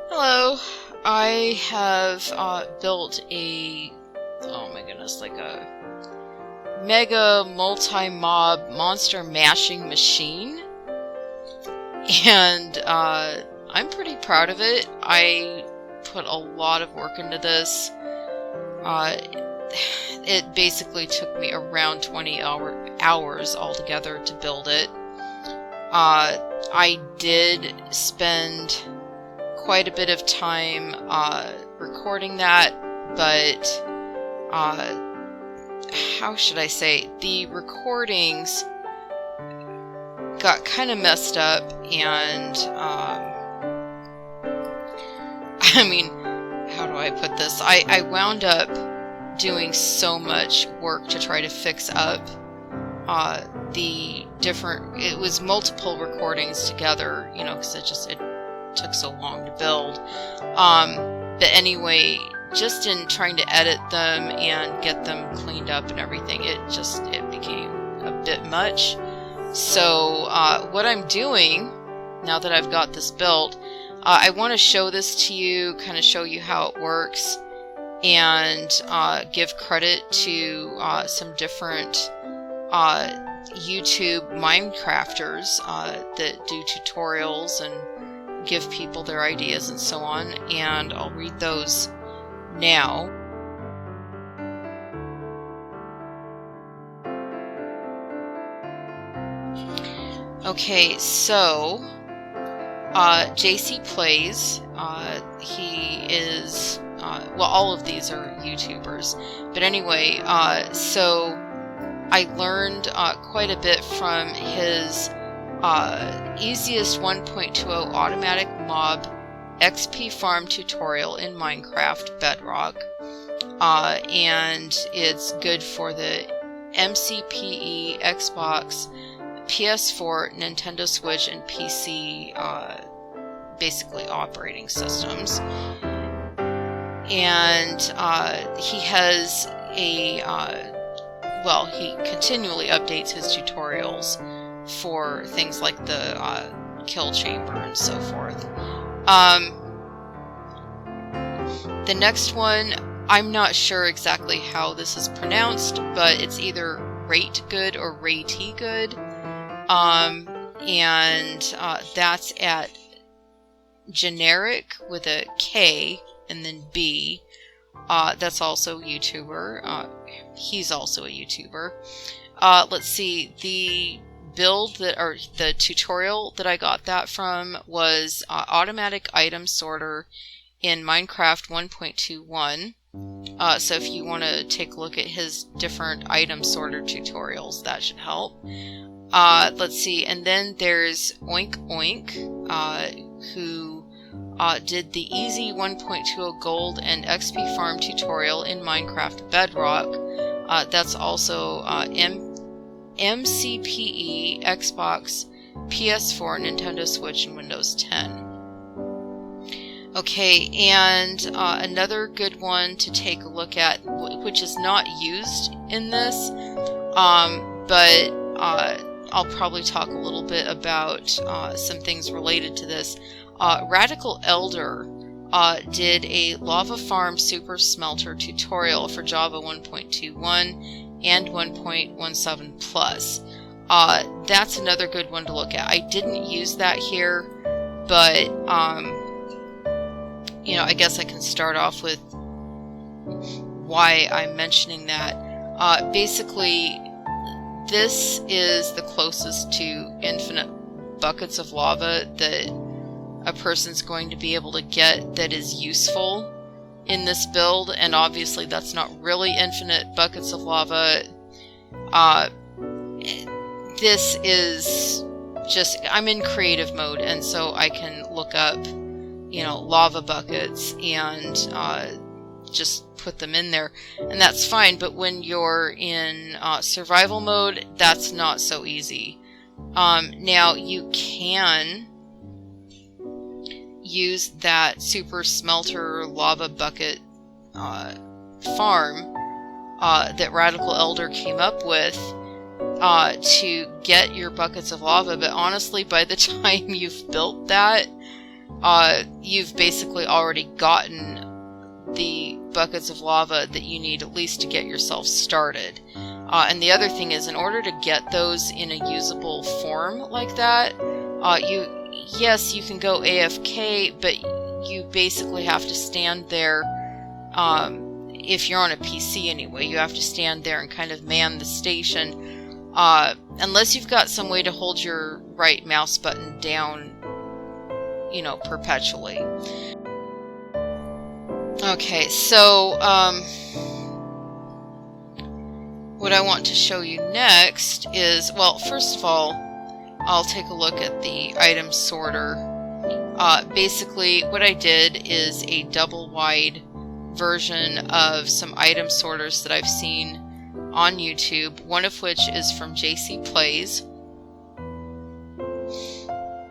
Hello, I have built a, oh my goodness, like a mega multi-mob monster mashing machine, and I'm pretty proud of it. I put a lot of work into this. It basically took me around 20 hours altogether to build it. I did spend quite a bit of time recording that, but how should I say, the recordings got kind of messed up, and I mean, how do I put this? I wound up doing so much work to try to fix up the different, it was multiple recordings together, you know, because it took so long to build. But anyway, just in trying to edit them and get them cleaned up and everything, it became a bit much. So what I'm doing now that I've got this built, I want to show this to you, kind of show you how it works, and give credit to some different YouTube Minecrafters that do tutorials and give people their ideas and so on, and I'll read those now. Okay, so JC Plays, he is, well, all of these are YouTubers, but anyway, so I learned quite a bit from his easiest 1.20 automatic mob XP farm tutorial in Minecraft Bedrock, and it's good for the MCPE, Xbox, PS4, Nintendo Switch, and PC, basically operating systems. And he has a, well, he continually updates his tutorials for things like the kill chamber and so forth. The next one, I'm not sure exactly how this is pronounced, but it's either Rate Good or Ratey Good. And that's at Generic with a K and then B. That's also a YouTuber. He's also a YouTuber. Let's see, the build that, or the tutorial that I got that from was automatic item sorter in Minecraft 1.21. So if you want to take a look at his different item sorter tutorials, that should help. Let's see, and then there's Oink Oink, who did the easy 1.20 gold and XP farm tutorial in Minecraft Bedrock. That's also MCPE, Xbox, PS4, Nintendo Switch, and Windows 10. Okay, and another good one to take a look at, which is not used in this, but I'll probably talk a little bit about some things related to this. Radical Elder did a lava farm super smelter tutorial for Java 1.21 and 1.17 plus. That's another good one to look at. I didn't use that here, but you know, I guess I can start off with why I'm mentioning that. Basically, this is the closest to infinite buckets of lava that a person's going to be able to get that is useful in this build, and obviously that's not really infinite buckets of lava. This is just, I'm in creative mode, and so I can look up, you know, lava buckets and just put them in there, and that's fine. But when you're in survival mode, that's not so easy. Now you can use that super smelter lava bucket farm that Radical Elder came up with to get your buckets of lava, but honestly, by the time you've built that, you've basically already gotten the buckets of lava that you need at least to get yourself started. And the other thing is, in order to get those in a usable form like that, yes, you can go AFK, but you basically have to stand there. If you're on a PC anyway, you have to stand there and kind of man the station. Unless you've got some way to hold your right mouse button down, you know, perpetually. Okay, so, what I want to show you next is, well, first of all, I'll take a look at the item sorter. Basically, what I did is a double wide version of some item sorters that I've seen on YouTube, one of which is from JC Plays,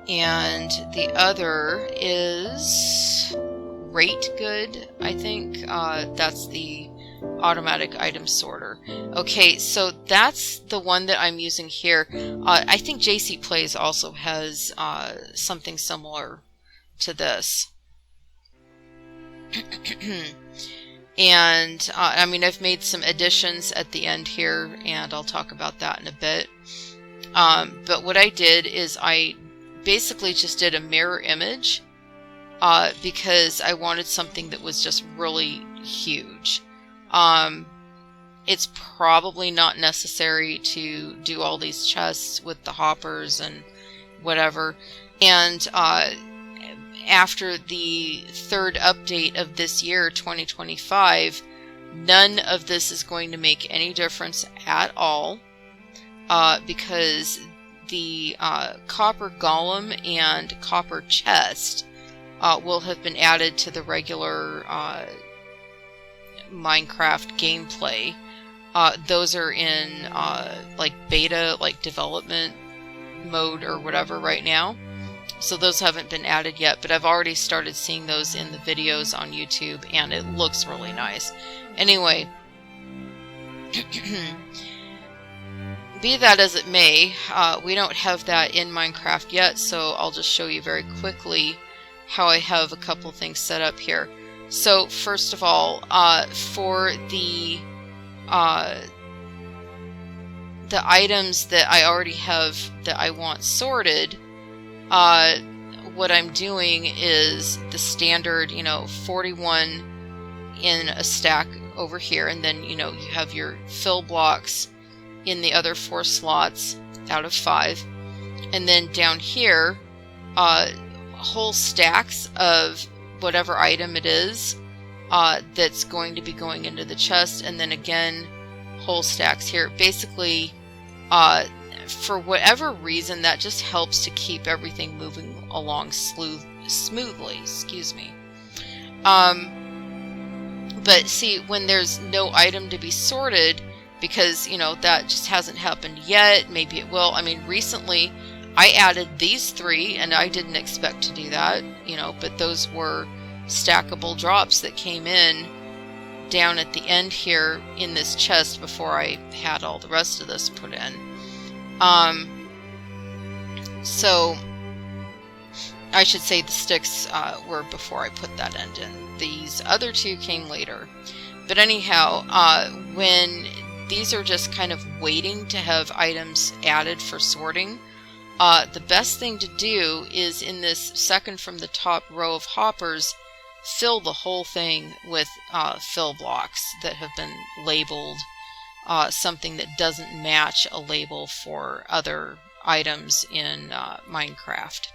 and the other is Rate Good, I think. That's the automatic item sorter. Okay, so that's the one that I'm using here. I think JC Plays also has something similar to this. And I mean, I've made some additions at the end here, and I'll talk about that in a bit. But what I did is I basically just did a mirror image because I wanted something that was just really huge. It's probably not necessary to do all these chests with the hoppers and whatever. And after the third update of this year, 2025, none of this is going to make any difference at all, because the copper golem and copper chest will have been added to the regular Minecraft gameplay. Those are in like beta, like development mode or whatever right now. So those haven't been added yet, but I've already started seeing those in the videos on YouTube, and it looks really nice. Anyway, be that as it may, we don't have that in Minecraft yet, so I'll just show you very quickly how I have a couple things set up here. So first of all, for the items that I already have that I want sorted, what I'm doing is the standard, you know, 41 in a stack over here, and then, you know, you have your fill blocks in the other 4 slots out of 5, and then down here, whole stacks of whatever item it is that's going to be going into the chest, and then again, whole stacks here. Basically, for whatever reason, that just helps to keep everything moving along smoothly. Excuse me. But see, when there's no item to be sorted, because, you know, that just hasn't happened yet, maybe it will. I mean, recently I added these 3, and I didn't expect to do that, you know, but those were stackable drops that came in down at the end here in this chest before I had all the rest of this put in. So I should say the sticks were before I put that end in. These other 2 came later. But anyhow, when these are just kind of waiting to have items added for sorting, the best thing to do is, in this second from the top row of hoppers, fill the whole thing with fill blocks that have been labeled something that doesn't match a label for other items in Minecraft.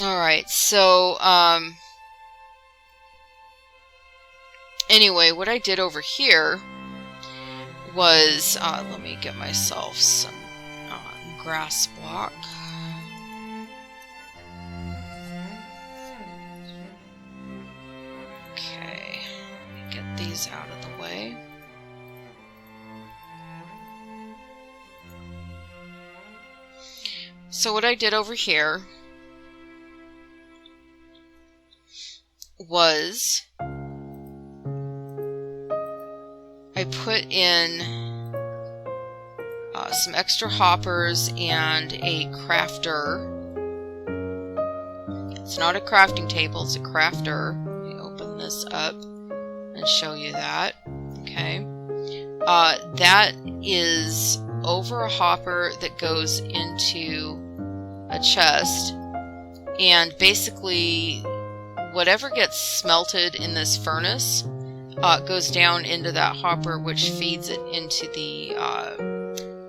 Alright, so anyway, what I did over here was, let me get myself some grass block. Okay, let me get these out of the way. So what I did over here was I put in some extra hoppers and a crafter. It's not a crafting table, it's a crafter. Let me open this up and show you that. Okay. That is over a hopper that goes into a chest, and basically whatever gets smelted in this furnace goes down into that hopper, which feeds it into the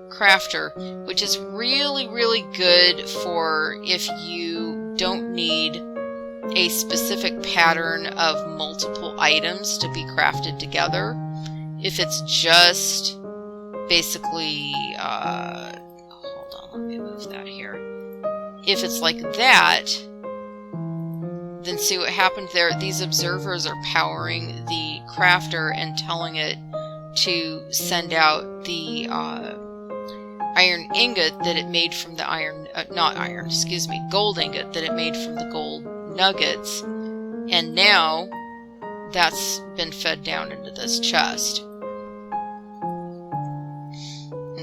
crafter, which is really, really good for if you don't need a specific pattern of multiple items to be crafted together. If it's just basically, hold on, let me move that here. If it's like that, then see what happened there. These observers are powering the crafter and telling it to send out the iron ingot that it made from the gold ingot that it made from the gold nuggets. And now that's been fed down into this chest.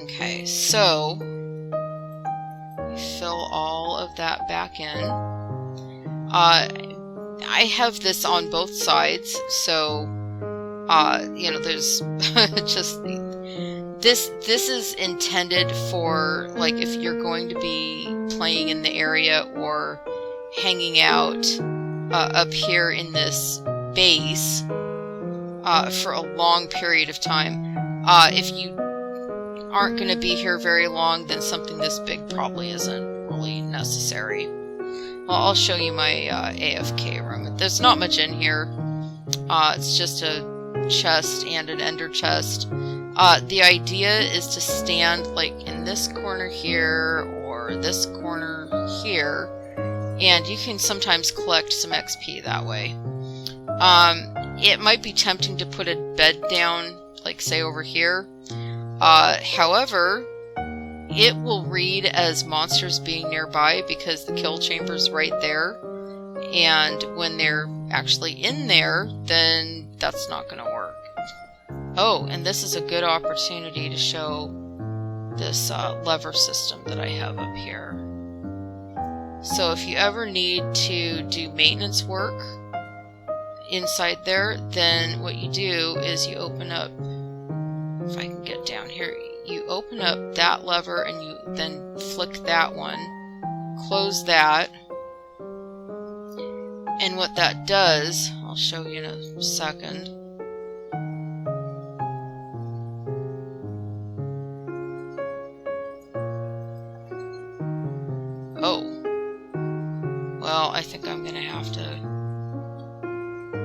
Okay, so we fill all of that back in. I have this on both sides, so you know, there's just this is intended for, like, if you're going to be playing in the area or hanging out up here in this base for a long period of time. If you aren't going to be here very long, then something this big probably isn't really necessary. Well, I'll show you my AFK room. There's not much in here. It's just a chest and an ender chest. The idea is to stand like in this corner here or this corner here, and you can sometimes collect some XP that way. It might be tempting to put a bed down, like say over here. However, it will read as monsters being nearby because the kill chamber's right there. And when they're actually in there, then that's not going to work. Oh, and this is a good opportunity to show this lever system that I have up here. So if you ever need to do maintenance work inside there, then what you do is you open up, if I can get down here, you open up that lever and you then flick that one, close that, and what that does, I'll show you in a second. Oh, well, I think I'm gonna have to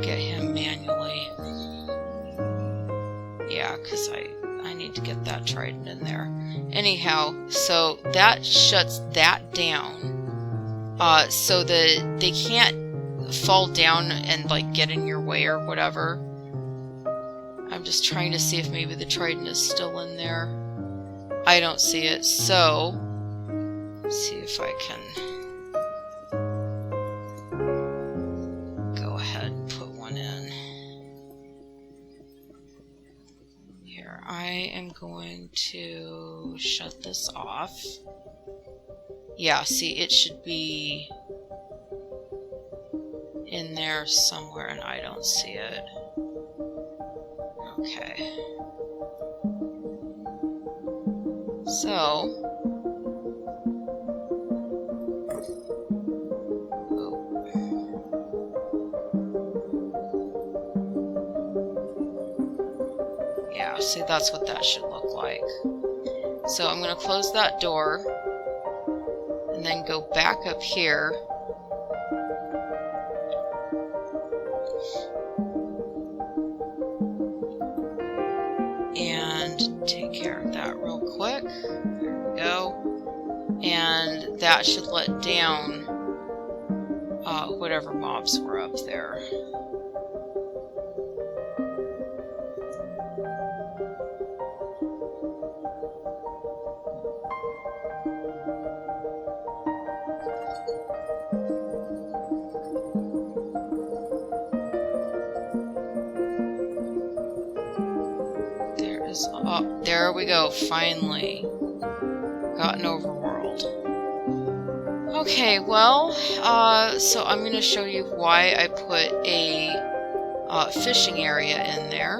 get him manually. Yeah, because I need to get that trident in there. Anyhow, so that shuts that down, so that they can't fall down and like get in your way or whatever. I'm just trying to see if maybe the trident is still in there. I don't see it, so let's see if I can go ahead and put one in. Here, I am going to shut this off. Yeah, see, it should be in there somewhere and I don't see it. Okay. So, yeah, see, that's what that should look like. So I'm going to close that door and then go back up here. And take care of that real quick. There we go. And that should let down whatever mobs were up there. Oh, there we go, finally. Got an overworld. Okay, well, so I'm going to show you why I put a fishing area in there.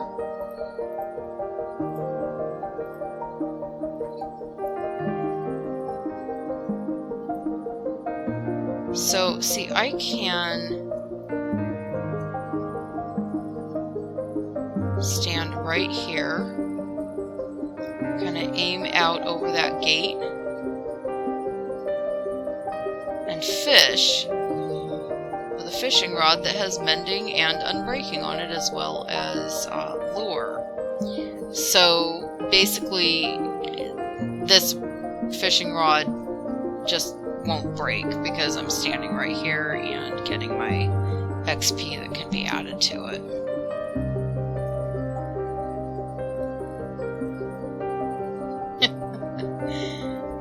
So, see, I can stand right here, kind of aim out over that gate, and fish with a fishing rod that has mending and unbreaking on it, as well as lure. So basically, this fishing rod just won't break because I'm standing right here and getting my XP that can be added to it.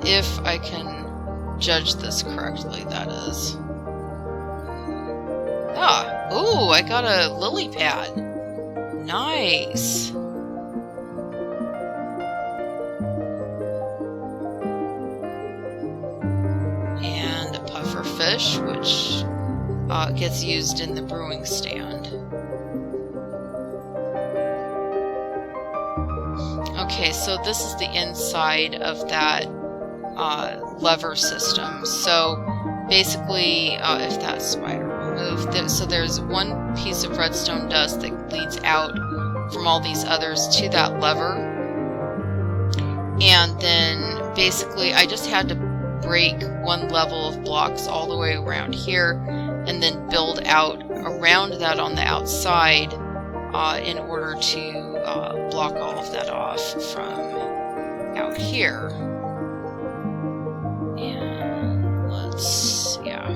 If I can judge this correctly, that is. Ah, ooh, I got a lily pad. Nice. And a puffer fish, which gets used in the brewing stand. Okay, so this is the inside of that lever system. So basically, if that spider will move, so there's one piece of redstone dust that leads out from all these others to that lever. And then basically I just had to break one level of blocks all the way around here and then build out around that on the outside in order to block all of that off from out here. And let's, yeah.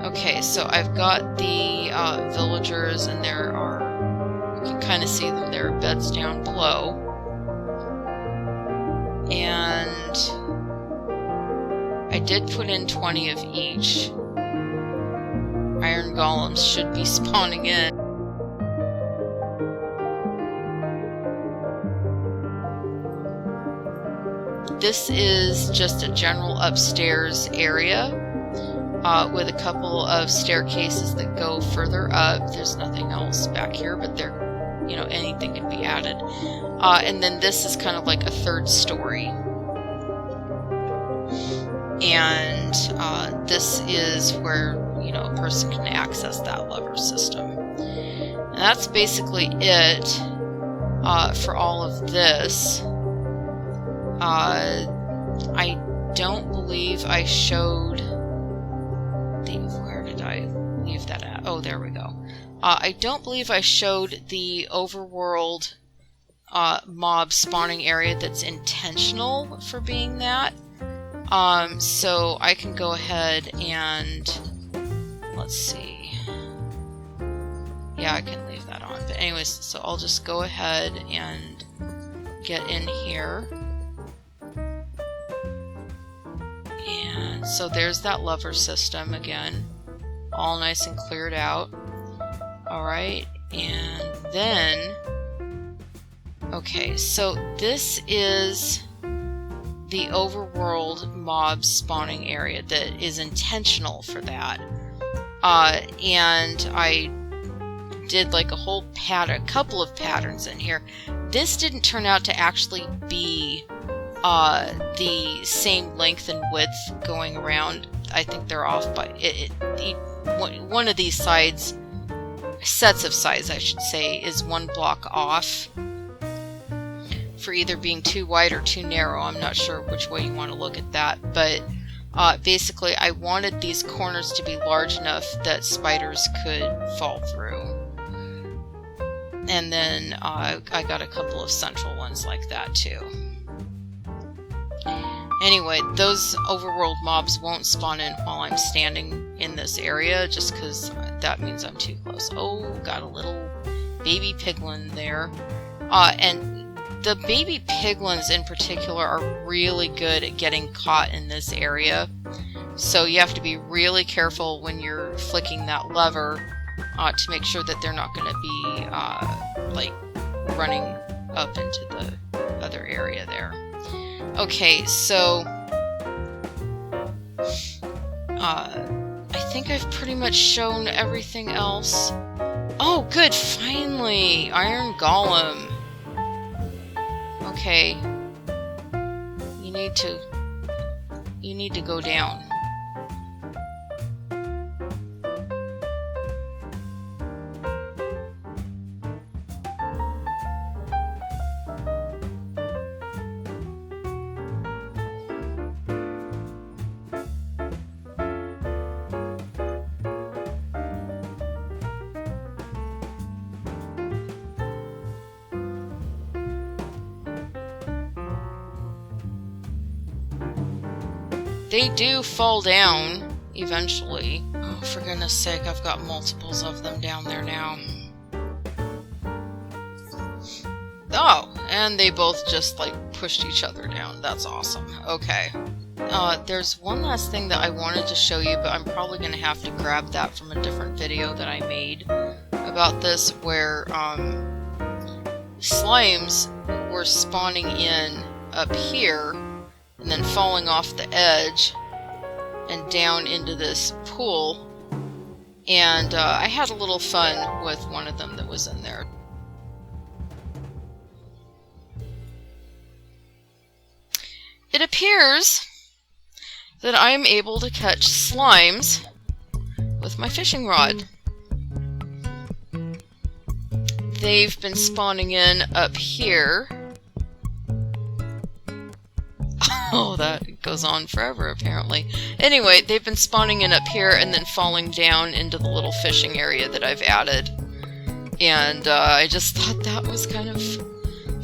Okay, so I've got the villagers, and there are, you can kind of see them, there are beds down below. And I did put in 20 of each. Iron golems should be spawning in. This is just a general upstairs area with a couple of staircases that go further up. There's nothing else back here, but there, you know, anything can be added. And then this is kind of like a third story. And this is where, you know, a person can access that lever system. And that's basically it for all of this. I don't believe I showed the... Where did I leave that at? Oh, there we go. I don't believe I showed the overworld mob spawning area that's intentional for being that. So I can go ahead and... Let's see. Yeah, I can leave that on. But anyways, so I'll just go ahead and get in here. And so there's that lever system again, all nice and cleared out. Alright, and then, okay, so this is the overworld mob spawning area that is intentional for that. And I did like a whole pattern, a couple of patterns in here. This didn't turn out to actually be the same length and width going around. I think they're off by one of these sides, sets of sides I should say, is one block off for either being too wide or too narrow. I'm not sure which way you want to look at that, but basically I wanted these corners to be large enough that spiders could fall through. And then I got a couple of central ones like that too. Anyway, those overworld mobs won't spawn in while I'm standing in this area, just because that means I'm too close. Oh, got a little baby piglin there. And the baby piglins in particular are really good at getting caught in this area. So you have to be really careful when you're flicking that lever to make sure that they're not going to be like running up into the other area there. Okay, so I think I've pretty much shown everything else. Oh, good! Finally! Iron Golem. Okay. You need to go down. They do fall down eventually. Oh, for goodness sake, I've got multiples of them down there now. Oh, and they both just like pushed each other down. That's awesome. Okay. There's one last thing that I wanted to show you, but I'm probably going to have to grab that from a different video that I made about this, where slimes were spawning in up here and then falling off the edge and down into this pool. And I had a little fun with one of them that was in there. It appears that I am able to catch slimes with my fishing rod. They've been spawning in up here. Oh, that goes on forever, apparently. Anyway, they've been spawning in up here and then falling down into the little fishing area that I've added. And I just thought that was kind of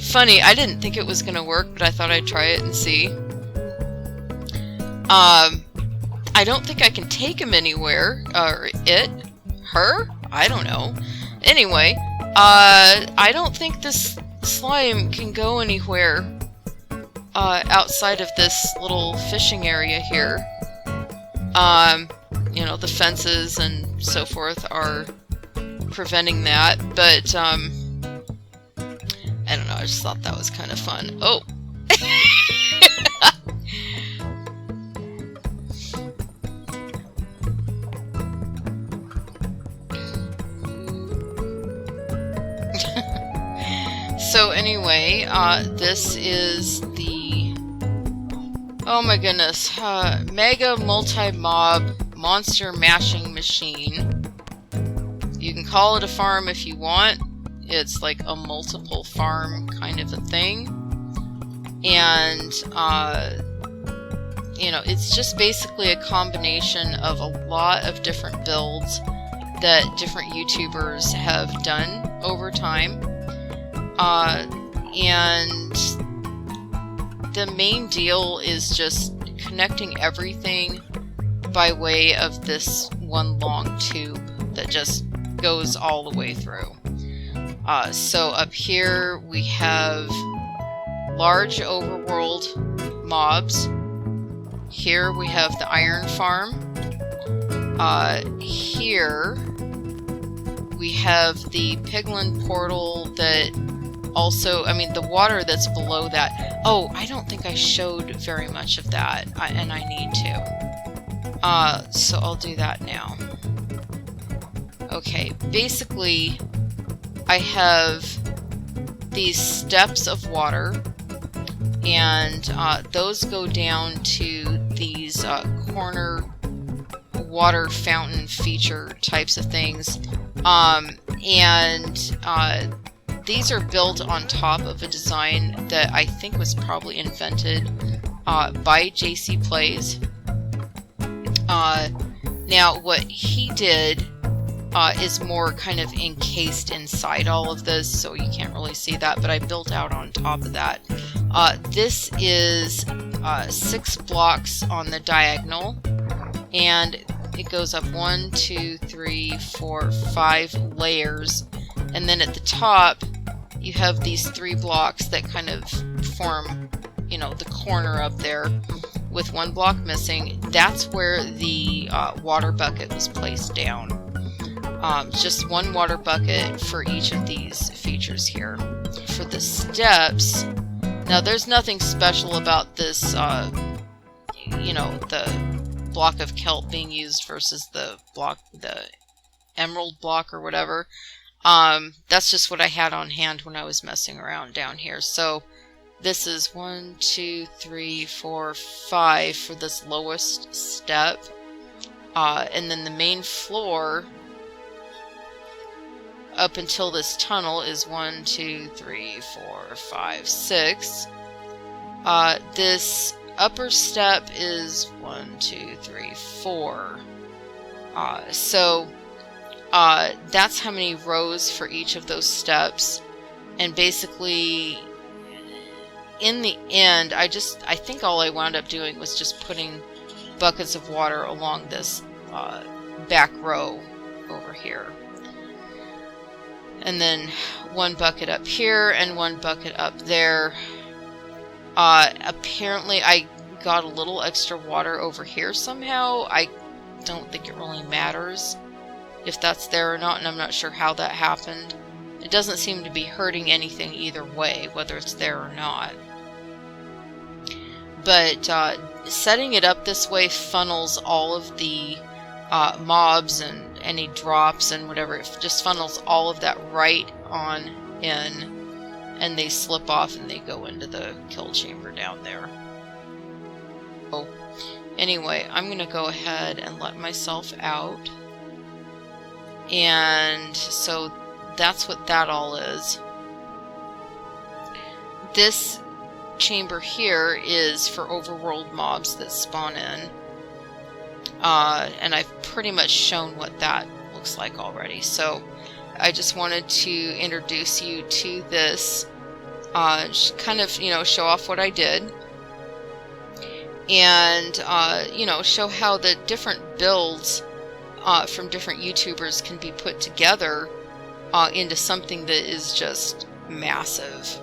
funny. I didn't think it was going to work, but I thought I'd try it and see. I don't think I can take him anywhere. Or it? Her? I don't know. Anyway, I don't think this slime can go anywhere outside of this little fishing area here. You know, the fences and so forth are preventing that, but I don't know, I just thought that was kind of fun. Oh! So anyway, this is the, oh my goodness, Mega Multi-Mob Monster Mashing Machine. You can call it a farm if you want. It's like a multiple farm kind of a thing. And, you know, it's just basically a combination of a lot of different builds that different YouTubers have done over time. And the main deal is just connecting everything by way of this one long tube that just goes all the way through. So up here we have large overworld mobs. Here we have the iron farm. Here we have the piglin portal that also, I mean, the water that's below that. Oh, I don't think I showed very much of that, and I need to. So I'll do that now. Okay, basically, I have these steps of water, and those go down to these corner water fountain feature types of things. These are built on top of a design that I think was probably invented by JC Plays. Now, what he did is more kind of encased inside all of this, so you can't really see that, but I built out on top of that. This is 6 blocks on the diagonal, and it goes up 1, 2, 3, 4, 5 layers, and then at the top you have these 3 blocks that kind of form, you know, the corner up there. with 1 block missing, that's where the water bucket was placed down. Just 1 water bucket for each of these features here. For the steps, now there's nothing special about this, you know, the block of kelp being used versus the emerald block or whatever. That's just what I had on hand when I was messing around down here. So this is 1, 2, 3, 4, 5 for this lowest step. And then the main floor up until this tunnel is 1, 2, 3, 4, 5, 6. This upper step is 1, 2, 3, 4. So that's how many rows for each of those steps. And basically, in the end, I think all I wound up doing was just putting buckets of water along this back row over here. And then 1 bucket up here and 1 bucket up there. Apparently I got a little extra water over here somehow. I don't think it really matters if that's there or not, and I'm not sure how that happened. It doesn't seem to be hurting anything either way, whether it's there or not. But setting it up this way funnels all of the mobs and any drops and whatever. It just funnels all of that right on in, and they slip off and they go into the kill chamber down there. Oh, anyway, I'm going to go ahead and let myself out. And so that's what that all is. This chamber here is for overworld mobs that spawn in. And I've pretty much shown what that looks like already. So I just wanted to introduce you to this, kind of, you know, show off what I did. And, you know, show how the different builds from different YouTubers can be put together into something that is just massive.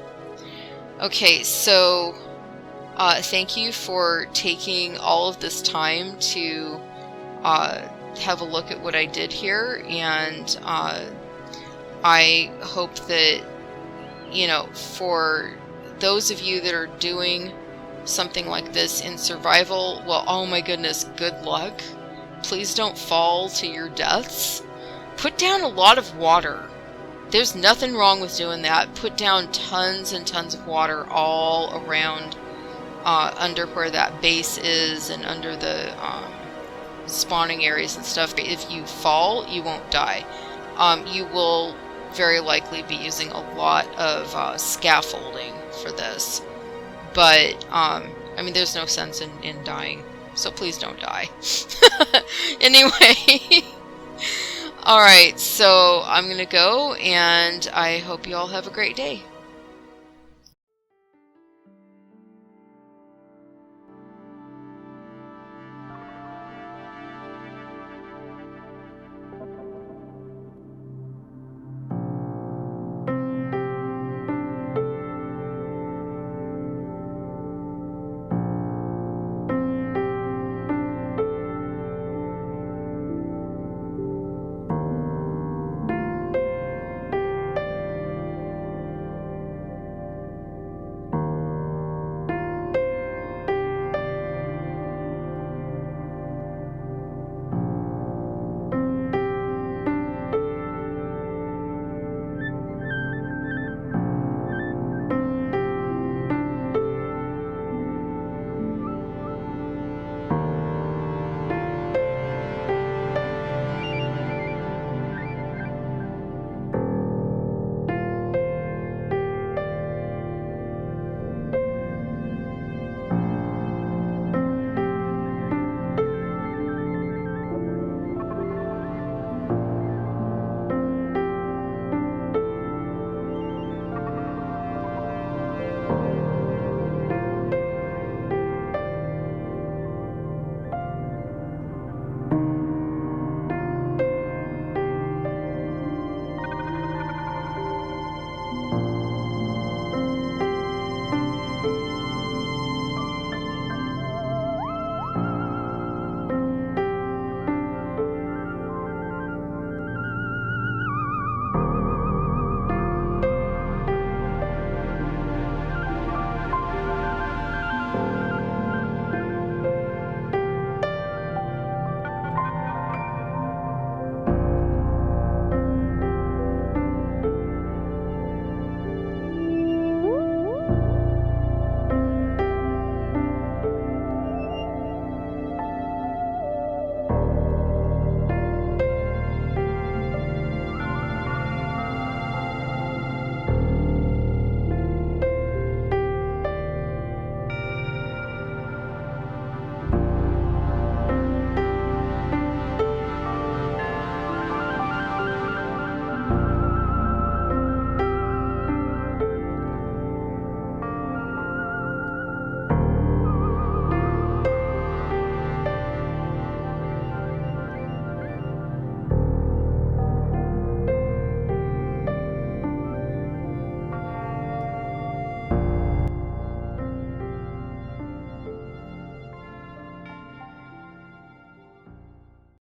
Okay, so thank you for taking all of this time to have a look at what I did here, and I hope that, you know, for those of you that are doing something like this in survival, well, oh my goodness, good luck. Please don't fall to your deaths. Put down a lot of water. There's nothing wrong with doing that. Put down tons and tons of water all around under where that base is and under the spawning areas and stuff. If you fall, you won't die. You will very likely be using a lot of scaffolding for this. But, I mean, there's no sense in dying. So please don't die. Anyway. Alright, so I'm gonna go, and I hope you all have a great day.